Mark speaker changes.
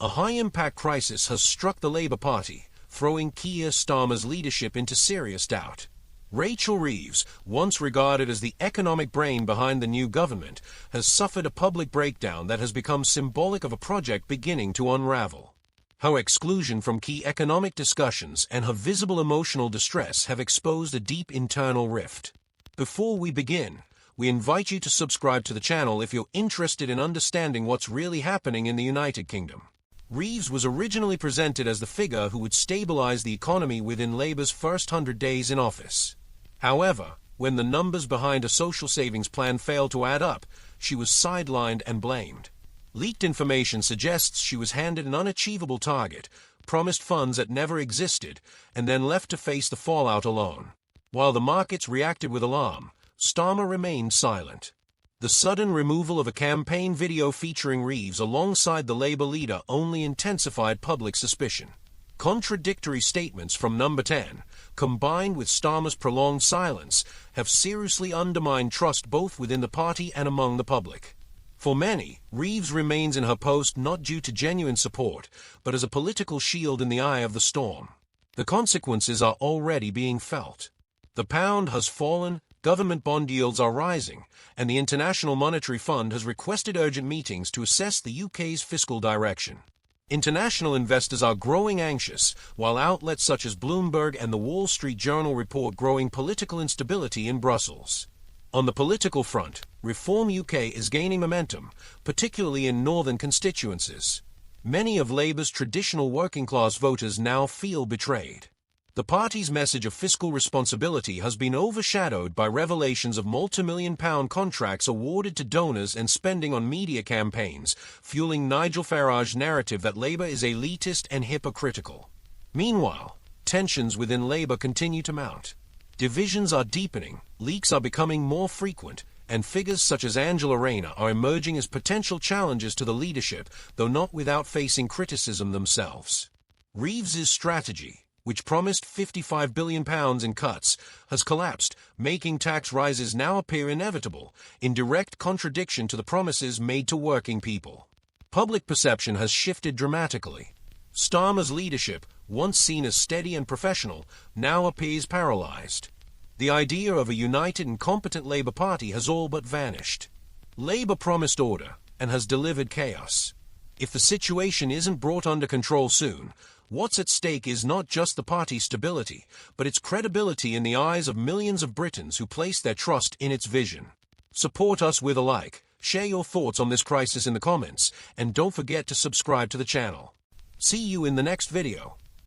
Speaker 1: A high-impact crisis has struck the Labour Party, throwing Keir Starmer's leadership into serious doubt. Rachel Reeves, once regarded as the economic brain behind the new government, has suffered a public breakdown that has become symbolic of a project beginning to unravel. Her exclusion from key economic discussions and her visible emotional distress have exposed a deep internal rift. Before we begin, we invite you to subscribe to the channel if you're interested in understanding what's really happening in the United Kingdom. Reeves was originally presented as the figure who would stabilize the economy within Labour's first 100 days in office. However, when the numbers behind a social savings plan failed to add up, she was sidelined and blamed. Leaked information suggests she was handed an unachievable target, promised funds that never existed, and then left to face the fallout alone. While the markets reacted with alarm, Starmer remained silent. The sudden removal of a campaign video featuring Reeves alongside the Labour leader only intensified public suspicion. Contradictory statements from Number 10, combined with Starmer's prolonged silence, have seriously undermined trust both within the party and among the public. For many, Reeves remains in her post not due to genuine support, but as a political shield in the eye of the storm. The consequences are already being felt. The pound has fallen, government bond yields are rising, and the International Monetary Fund has requested urgent meetings to assess the UK's fiscal direction. International investors are growing anxious, while outlets such as Bloomberg and the Wall Street Journal report growing political instability in Brussels. On the political front, Reform UK is gaining momentum, particularly in northern constituencies. Many of Labour's traditional working-class voters now feel betrayed. The party's message of fiscal responsibility has been overshadowed by revelations of multi-million-pound contracts awarded to donors and spending on media campaigns, fueling Nigel Farage's narrative that Labour is elitist and hypocritical. Meanwhile, tensions within Labour continue to mount. Divisions are deepening, leaks are becoming more frequent, and figures such as Angela Rayner are emerging as potential challenges to the leadership, though not without facing criticism themselves. Reeves's strategy, which promised £55 billion in cuts, has collapsed, making tax rises now appear inevitable, in direct contradiction to the promises made to working people. Public perception has shifted dramatically. Starmer's leadership, once seen as steady and professional, now appears paralyzed. The idea of a united and competent Labour Party has all but vanished. Labour promised order and has delivered chaos. If the situation isn't brought under control soon, what's at stake is not just the party's stability, but its credibility in the eyes of millions of Britons who place their trust in its vision. Support us with a like, share your thoughts on this crisis in the comments, and don't forget to subscribe to the channel. See you in the next video.